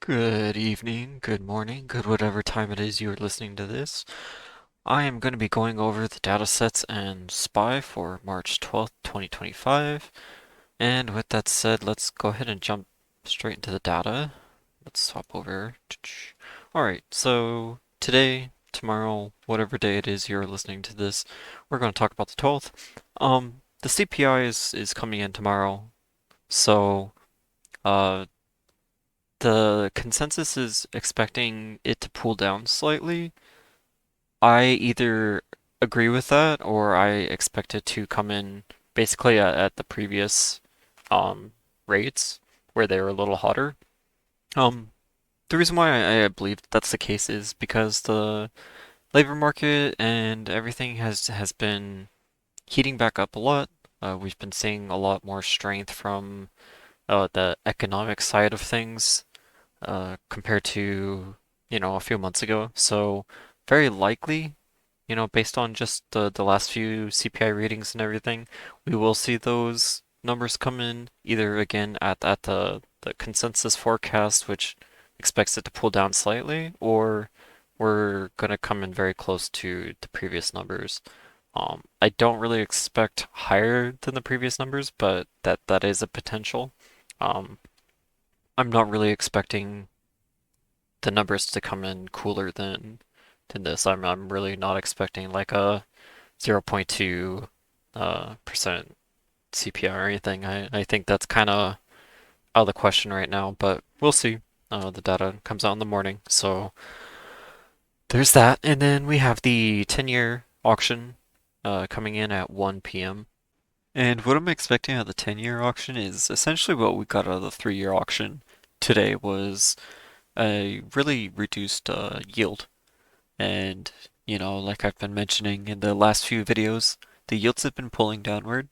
Good evening, good morning, good whatever time it is you're listening to this. I am going to be going over the datasets and SPY for March 12th, 2025. And with that said, let's go ahead and jump straight into the data. Let's swap over. Alright, so today, tomorrow, whatever day it is you're listening to this, we're going to talk about the 12th. The CPI is coming in tomorrow, so uh, the consensus is expecting it to pull down slightly. I either agree with that or I expect it to come in basically at the previous um, rates where they were a little hotter. Um, the reason why I believe that's the case is because the labor market and everything has been heating back up a lot. We've been seeing a lot more strength from the economic side of things compared to, a few months ago. So very likely, based on just the last few CPI readings and everything, we will see those numbers come in either again at the consensus forecast, which expects it to pull down slightly, or we're gonna come in very close to the previous numbers. I don't really expect higher than the previous numbers, but that is a potential. Um, I'm not really expecting the numbers to come in cooler than this. I'm really not expecting like a zero point 0.2 percent CPI or anything. I think that's kind of out of the question right now, but we'll see. The data comes out in the morning, so there's that. And then we have the 10-year auction coming in at 1 p.m. And what I'm expecting at the 10-year auction is essentially what we got out of the 3-year auction today was a really reduced yield. And, like I've been mentioning in the last few videos, the yields have been pulling downward,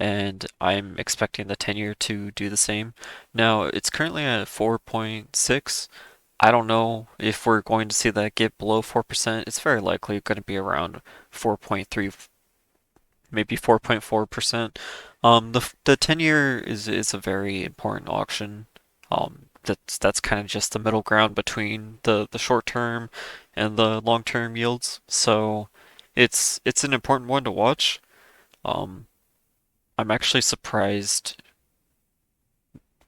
and I'm expecting the 10-year to do the same. Now, it's currently at 4.6. I don't know if we're going to see that get below 4%. It's very likely going to be around 4.3, maybe 4.4%. The 10-year is a very important auction. That's kind of just the middle ground between the short term and the long term yields. So it's an important one to watch. Um, I'm actually surprised,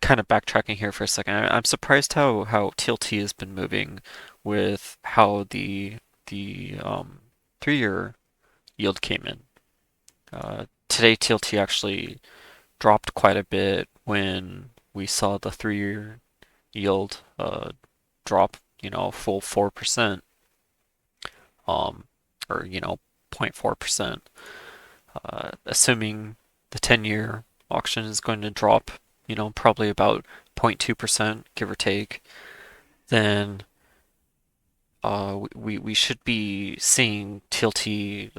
kind of backtracking here for a second. I'm surprised how TLT has been moving with how the 3-year yield came in. Today TLT actually dropped quite a bit when we saw the 3-year yield drop, full 4%, um, or 0.4%. Assuming the 10-year auction is going to drop, probably about 0.2%, give or take, then we should be seeing TLT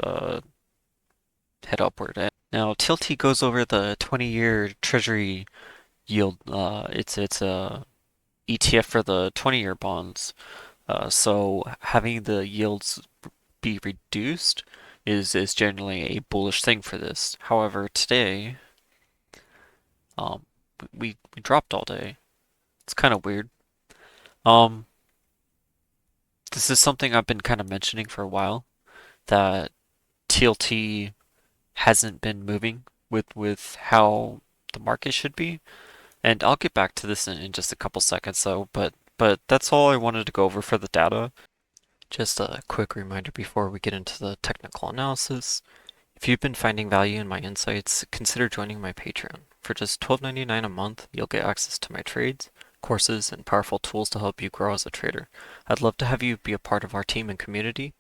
head upward. Now, TLT goes over the 20-year Treasury yield. It's a ETF for the 20-year bonds. So having the yields be reduced is generally a bullish thing for this. However, today, we dropped all day. It's kind of weird. Um, this is something I've been kind of mentioning for a while, that TLT hasn't been moving with how the market should be. And I'll get back to this in just a couple seconds though, but that's all I wanted to go over for the data. Just a quick reminder before we get into the technical analysis. If you've been finding value in my insights, consider joining my Patreon. For just $12.99 a month, you'll get access to my trades, courses, and powerful tools to help you grow as a trader. I'd love to have you be a part of our team and community.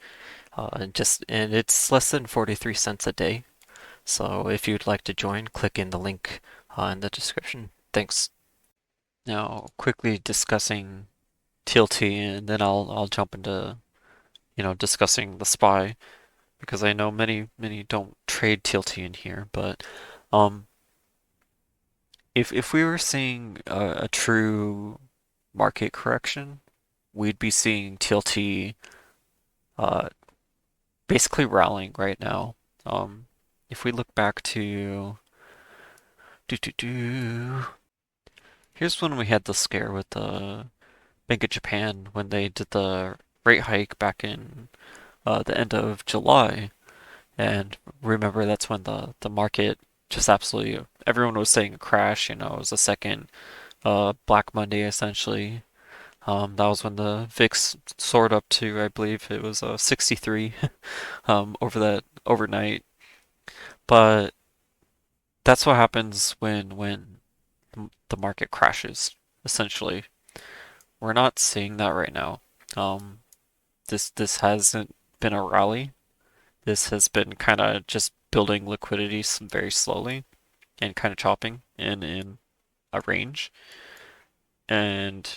And it's less than 43 cents a day. So if you'd like to join, click in the link in the description. Thanks. Now, quickly discussing TLT, and then I'll jump into discussing the SPY, because I know many don't trade TLT in here, but um, if we were seeing a true market correction, we'd be seeing TLT uh, basically rallying right now. If we look back to do do do, Here's when we had the scare with the Bank of Japan when they did the rate hike back in the end of July. And remember, that's when the market just absolutely everyone was saying a crash. It was a second Black Monday essentially. That was when the VIX soared up to, I believe it was 63 over that overnight. But that's what happens when the market crashes. Essentially, we're not seeing that right now. Um, this hasn't been a rally. This has been kind of just building liquidity very slowly and kind of chopping in a range. And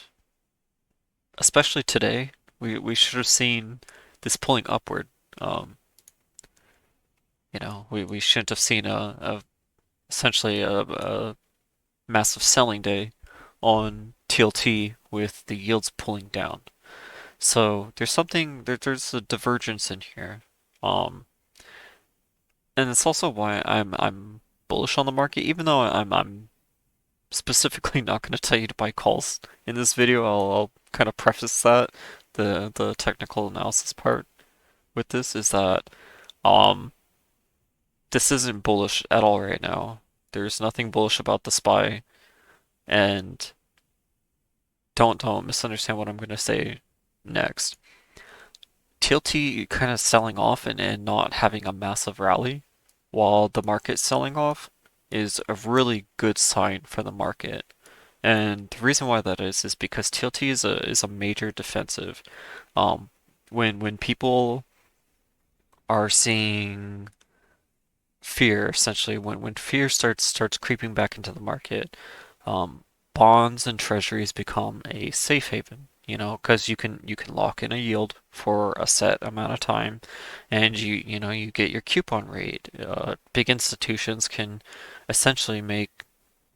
especially today, we should have seen this pulling upward. Um, we shouldn't have seen a essentially a massive selling day on TLT with the yields pulling down. So there's a divergence in here. Um, and it's also why I'm bullish on the market, even though I'm specifically not going to tell you to buy calls in this video. I'll kind of preface that the technical analysis part with this is that um this isn't bullish at all right now. There's nothing bullish about the SPY, and don't misunderstand what I'm going to say next. TLT kind of selling off and not having a massive rally while the market's selling off is a really good sign for the market. And the reason why that is because TLT is a major defensive. Um, when people are seeing fear, essentially, when fear starts creeping back into the market, um, bonds and treasuries become a safe haven. Because you can lock in a yield for a set amount of time, and you get your coupon rate. Big institutions can essentially make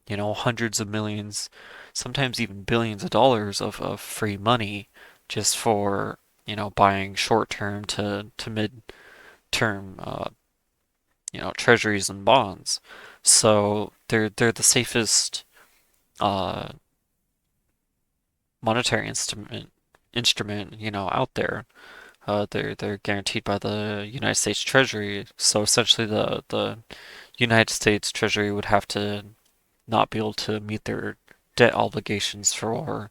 hundreds of millions, sometimes even billions of dollars of free money just for buying short-term to mid-term treasuries and bonds. So they're the safest uh, monetary instrument out there. They're guaranteed by the United States Treasury. So essentially, the United States Treasury would have to not be able to meet their debt obligations for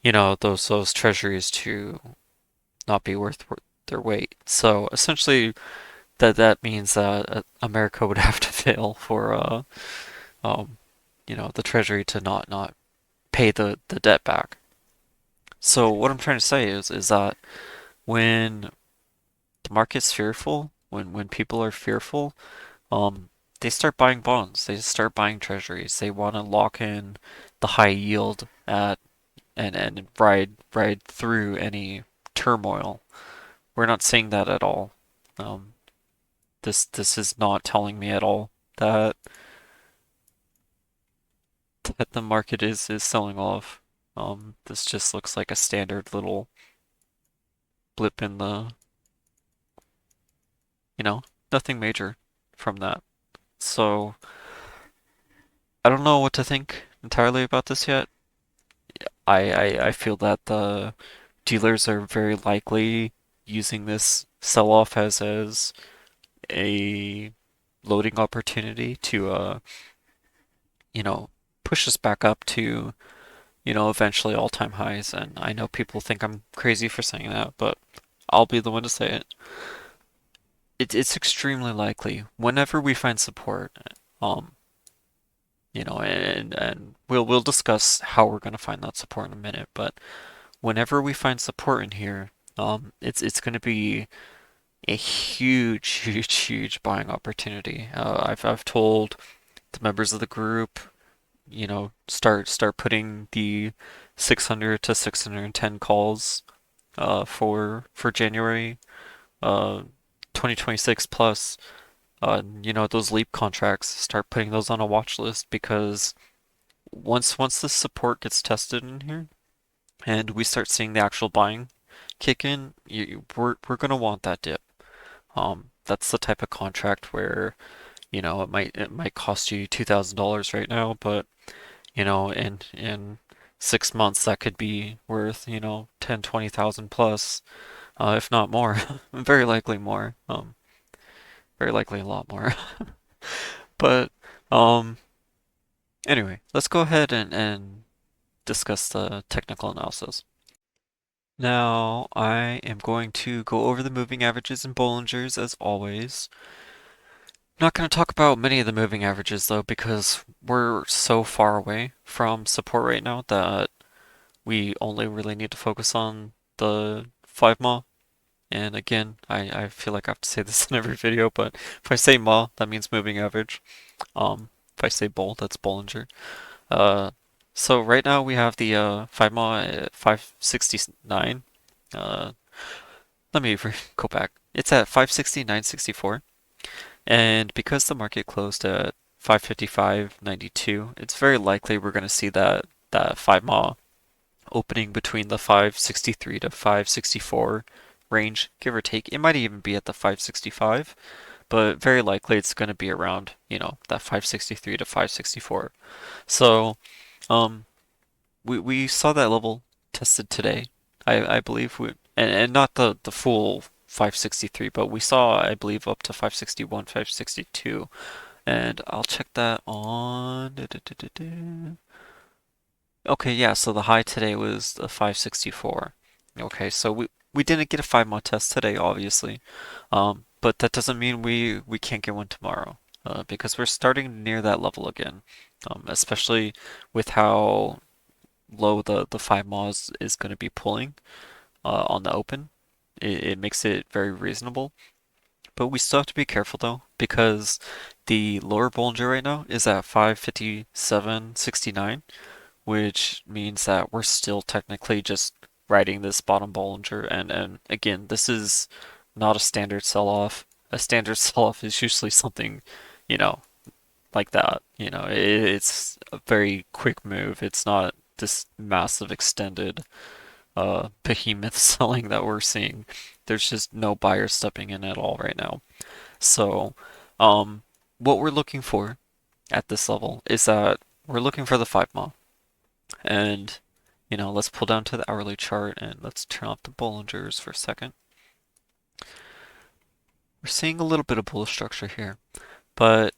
those treasuries to not be worth their weight. So essentially, that means that America would have to fail for um, the treasury to not pay the debt back. So what I'm trying to say is that when the market's fearful, when people are fearful, um, they start buying bonds. They start buying treasuries. They want to lock in the high yield at and ride through any turmoil. We're not seeing that at all. Um, this is not telling me at all that the market is selling off. This just looks like a standard little blip in the, you know, nothing major from that. So I don't know what to think entirely about this yet. I feel that the dealers are very likely using this sell-off as a loading opportunity to you know, push us back up to, eventually all-time highs. And I know people think I'm crazy for saying that, but I'll be the one to say it. It's extremely likely whenever we find support, um, and we'll discuss how we're gonna find that support in a minute, but whenever we find support in here, it's gonna be a huge buying opportunity. I've told the members of the group, start putting the 600 to 610 calls for January 2026 plus. Those leap contracts, start putting those on a watch list because once this support gets tested in here and we start seeing the actual buying kick in, we're gonna want that dip. That's the type of contract where, it might cost you $2,000 right now, but in 6 months that could be worth, 10, 20,000 plus, if not more. Very likely more. Very likely a lot more. But um anyway, let's go ahead and discuss the technical analysis. Now, I am going to go over the moving averages and Bollingers as always. Not going to talk about many of the moving averages though, because we're so far away from support right now that we only really need to focus on the 5 mile. And again, I feel like I have to say this in every video, but if I say ma, that means moving average. If I say boll, that's Bollinger. Uh, so right now we have the 5 mile at 569. Uh, let me go back. It's at 569.64. And because the market closed at 555.92, it's very likely we're going to see that 5 mile opening between the 563 to 564 range, give or take. It might even be at the 565, but very likely it's going to be around, that 563 to 564. So, um, we saw that level tested today. I believe and not the full 563, but we saw, I believe, up to 561, 562. And I'll check that on. Okay, yeah, so the high today was the 564. Okay, so we didn't get a 5 mile test today, obviously. But that doesn't mean we can't get one tomorrow. Because we're starting near that level again. Especially with how low the 5 mile is going to be pulling on the open. It makes it very reasonable. But we still have to be careful though, because the lower Bollinger right now is at 557.69, which means that we're still technically just riding this bottom Bollinger. And again, this is not a standard sell-off. A standard sell-off is usually something, you know, like that. It's a very quick move. It's not this massive extended behemoth selling that we're seeing. There's just no buyers stepping in at all right now. So, um, what we're looking for at this level is that we're looking for the 5 mile. And, let's pull down to the hourly chart and let's turn off the Bollingers for a second. We're seeing a little bit of bullish structure here, but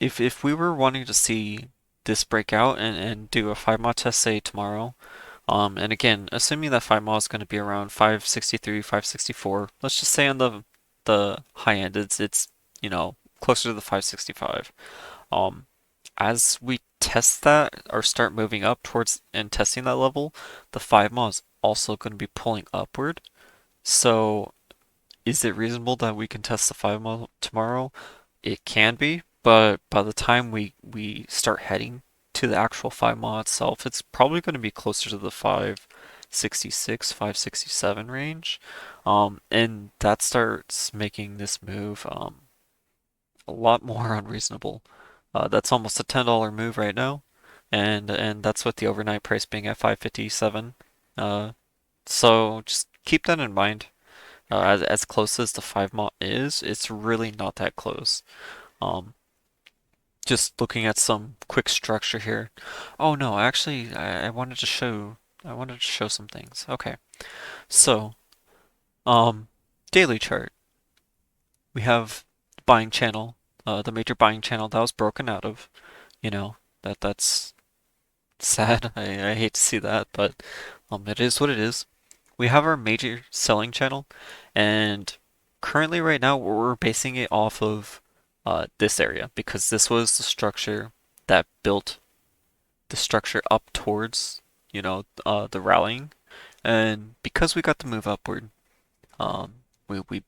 if we were wanting to see this breakout and do a 5 mile test, say tomorrow, and again, assuming that 5 mile is going to be around 563, 564, let's just say on the high end, it's closer to the 565. Um, as we test that or start moving up towards and testing that level, the 5 mile is also going to be pulling upward. So is it reasonable that we can test the 5 mile tomorrow? It can be, but by the time we start heading to the actual 5 mile itself, it's probably going to be closer to the 566, 567 range. And that starts making this move a lot more unreasonable. That's almost a $10 move right now, and that's with the overnight price being at 557. Uh, so just keep that in mind. As close as the 5 mile is, it's really not that close. Um, just looking at some quick structure here. Oh no, actually, I wanted to show some things. Okay, so daily chart. We have buying channel, the major buying channel that was broken out of. That's sad. I hate to see that, but it is what it is. We have our major selling channel, and currently right now we're basing it off of this area because this was the structure that built the structure up towards, the rallying. And because we got the move upward, we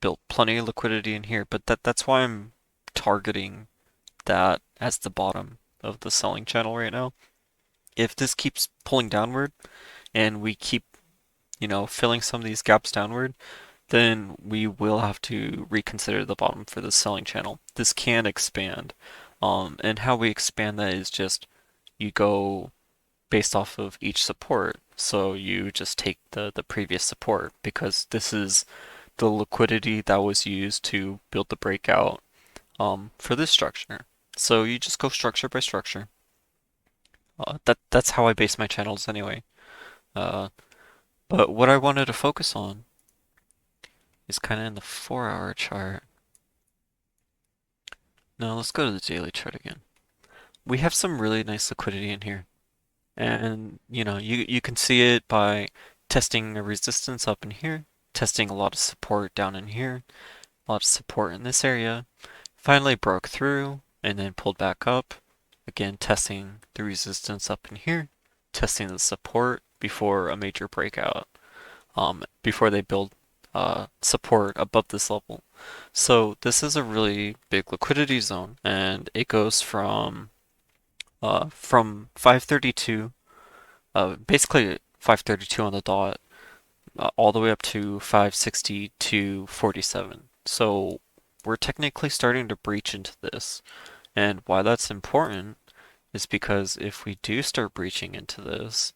built plenty of liquidity in here, but that's why I'm targeting that as the bottom of the selling channel right now. If this keeps pulling downward and we keep, filling some of these gaps downward, then we will have to reconsider the bottom for the selling channel. This can expand. And how we expand that is just you go based off of each support. So you just take the previous support because this is the liquidity that was used to build the breakout for this structure. So you just go structure by structure. That's how I base my channels anyway. Uh, but what I wanted to focus on is kind of in the 4 hour chart. Now let's go to the daily chart again. We have some really nice liquidity in here. And you can see it by testing a resistance up in here, testing a lot of support down in here, a lot of support in this area. Finally broke through and then pulled back up. Again, testing the resistance up in here, testing the support before a major breakout, before they build support above this level. So this is a really big liquidity zone, and it goes from 532, basically 532 on the dot, all the way up to 560 to 47. So we're technically starting to breach into this. And why that's important is because if we do start breaching into this,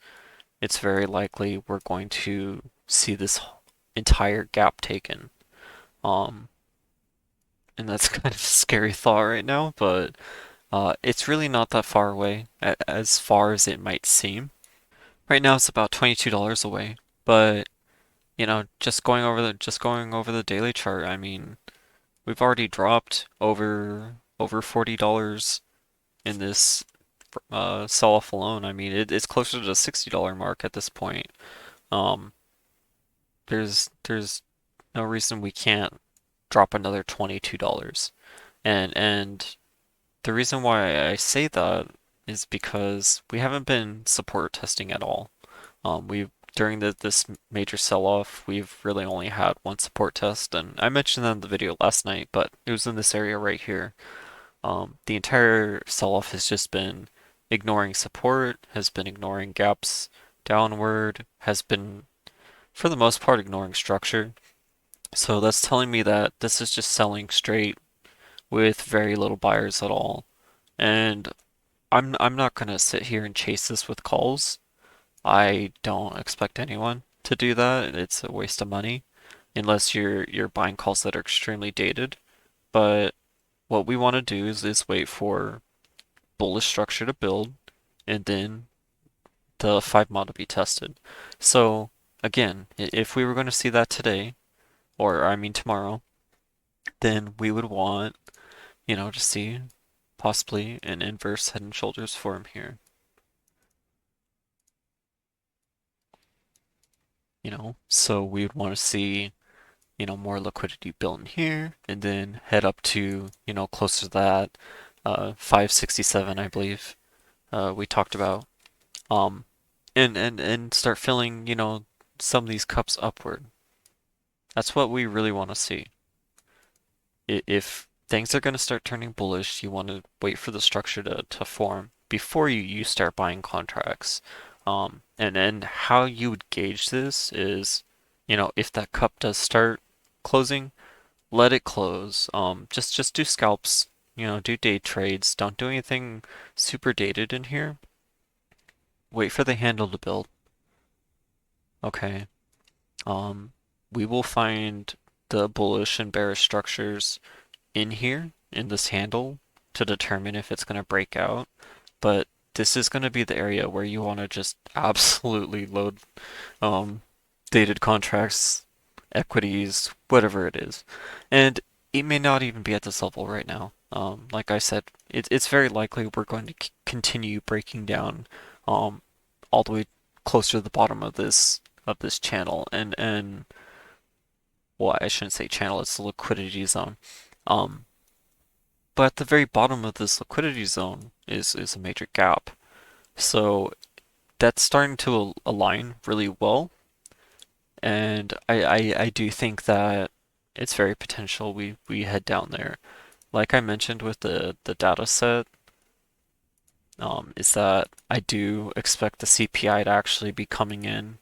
it's very likely we're going to see this entire gap taken. Um, and that's kind of a scary thought right now, but it's really not that far away, as far as it might seem. Right now it's about $22 away, but just going over the daily chart, I mean, we've already dropped over $40 in this sell-off alone. I mean, it's closer to the $60 mark at this point. Um, there's no reason we can't drop another $22. And the reason why I say that is because we haven't been support testing at all. We've during this major sell-off, we've really only had one support test, and I mentioned that in the video last night, but it was in this area right here. The entire sell-off has just been ignoring support, has been ignoring gaps downward, has been, for the most part, ignoring structure. So that's telling me that this is just selling straight with very little buyers at all. And I'm not gonna sit here and chase this with calls. I don't expect anyone to do that. It's a waste of money unless you're buying calls that are extremely dated. But what we want to do is wait for bullish structure to build and then the 5 mod to be tested. So again, if we were going to see that today, or I mean tomorrow, then we would want, to see possibly an inverse head and shoulders form here. So we would want to see, more liquidity built in here and then head up to, closer to that 567, I believe, we talked about. Um, and start filling, some of these cups upward. That's what we really want to see. If things are going to start turning bullish, you want to wait for the structure to form before you start buying contracts. And how you would gauge this is, if that cup does start closing, let it close. Just do scalps, do day trades. Don't do anything super dated in here. Wait for the handle to build. Okay. Um, we will find the bullish and bearish structures in here in this handle to determine if it's going to break out. But this is going to be the area where you want to just absolutely load um, dated contracts, equities, whatever it is. And it may not even be at this level right now. Like I said, it's very likely we're going to continue breaking down um, all the way closer to the bottom of this channel, and well, I shouldn't say channel, it's the liquidity zone. Um, but at the very bottom of this liquidity zone is a major gap. So that's starting to align really well, and I do think that it's very potential we head down there. Like I mentioned with the data set, is that I do expect the CPI to actually be coming in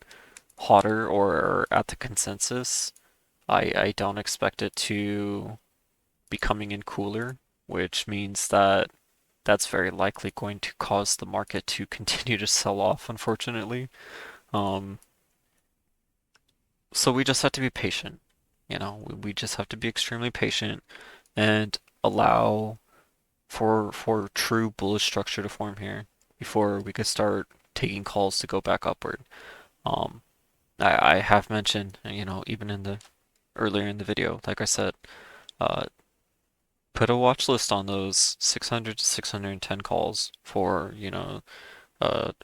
hotter or at the consensus. I don't expect it to be coming in cooler, which means that that's very likely going to cause the market to continue to sell off, unfortunately. Um, so we just have to be patient. We just have to be extremely patient and allow for true bullish structure to form here. before we could start taking calls to go back upward. Um, I have mentioned, even in the earlier in the video, like I said, uh, put a watch list on those 600 to 610 calls for,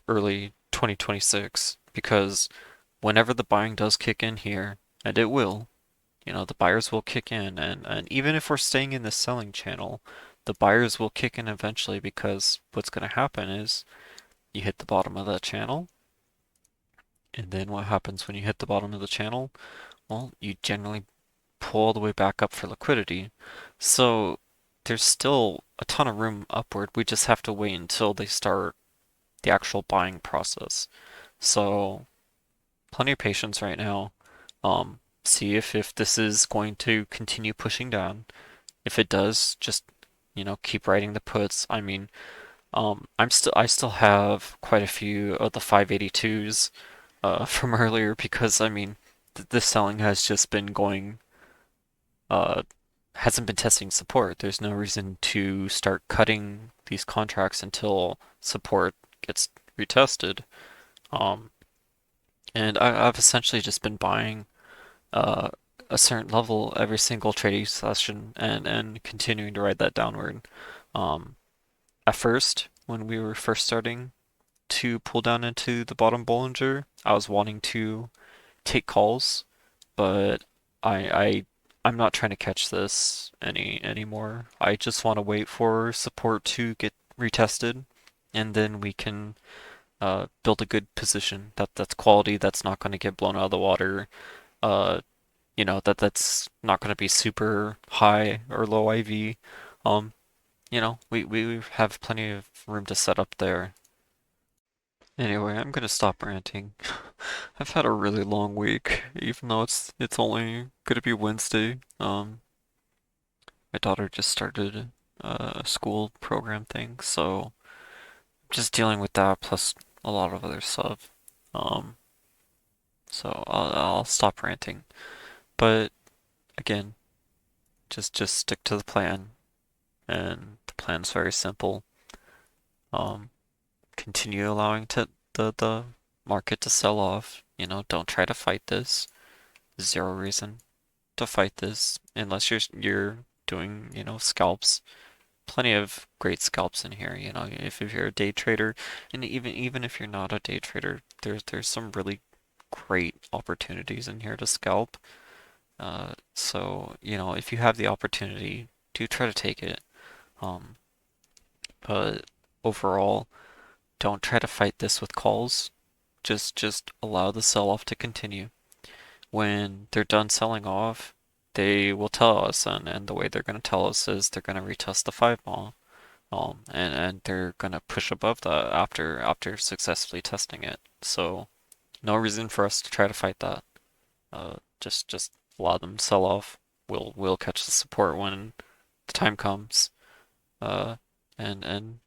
early 2026 because whenever the buying does kick in here, and it will, the buyers will kick in, and even if we're staying in the selling channel, the buyers will kick in eventually because what's going to happen is you hit the bottom of that channel, and then what happens when you hit the bottom of the channel? Well, you generally pull all the way back up for liquidity. So there's still a ton of room upward. We just have to wait until they start the actual buying process. So plenty of patience right now. See if this is going to continue pushing down. If it does, just keep writing the puts. I mean, I still have quite a few of the 582s from earlier because I mean the selling has just been going uh hasn't been testing support. There's no reason to start cutting these contracts until support gets retested. Um, and I've essentially just been buying uh, a certain level every single trading session and continuing to ride that downward. Um, at first, when we were first starting to pull down into the bottom Bollinger, I was wanting to take calls, but I, I I'm not trying to catch this anymore. I just want to wait for support to get retested, and then we can build a good position that's quality, that's not going to get blown out of the water. Uh, that's not going to be super high or low IV. Um, we have plenty of room to set up there. Anyway, I'm gonna stop ranting. I've had a really long week, even though it's only gonna be Wednesday. My daughter just started a school program thing, so just dealing with that plus a lot of other stuff. Um, so I'll stop ranting. But again, just stick to the plan, and the plan's very simple. Um, Continue allowing the market to sell off. Don't try to fight this. Zero reason to fight this unless you're doing, scalps. Plenty of great scalps in here, if you're a day trader, and even if you're not a day trader, there's some really great opportunities in here to scalp. So, if you have the opportunity, do try to take it. Um, but overall, don't try to fight this with calls. Just allow the sell-off to continue. When they're done selling off, they will tell us, and the way they're going to tell us is they're going to retest the 5 ball, and they're going to push above that after successfully testing it. So no reason for us to try to fight that. Just allow them to sell off. We'll catch the support when the time comes. Uh, and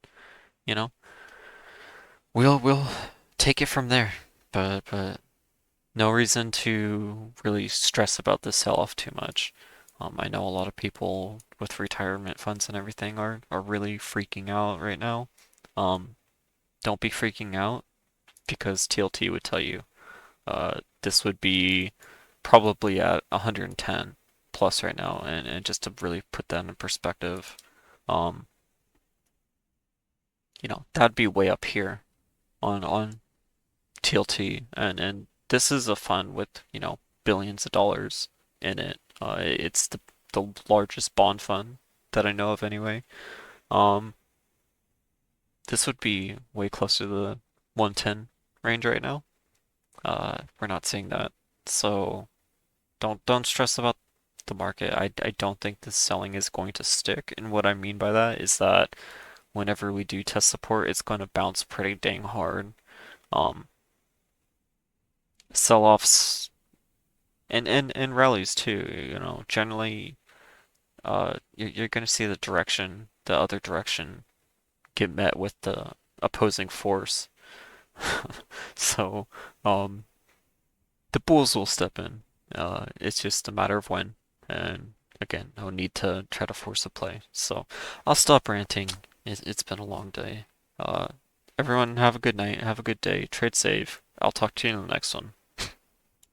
you know we'll take it from there. But no reason to really stress about the sell-off too much. I know a lot of people with retirement funds and everything are really freaking out right now. Um, don't be freaking out because TLT would tell you this would be probably at 110 plus right now, and just to really put that in perspective, um, that'd be way up here on TLT, and this is a fund with billions of dollars in it. It's the largest bond fund that I know of anyway. Um, this would be way closer to the 110 range right now. We're not seeing that, so don't stress about the market. I don't think this selling is going to stick, and what I mean by that is that whenever we do test support, it's going to bounce pretty dang hard. Um, Sell-offs and rallies too, generally you're going to see the other direction get met with the opposing force. So, um, the bulls will step in. It's just a matter of when. And again, no need to try to force a play. So, I'll stop ranting. It's been a long day. Uh, Everyone have a good night, have a good day, trade safe. I'll talk to you in the next one.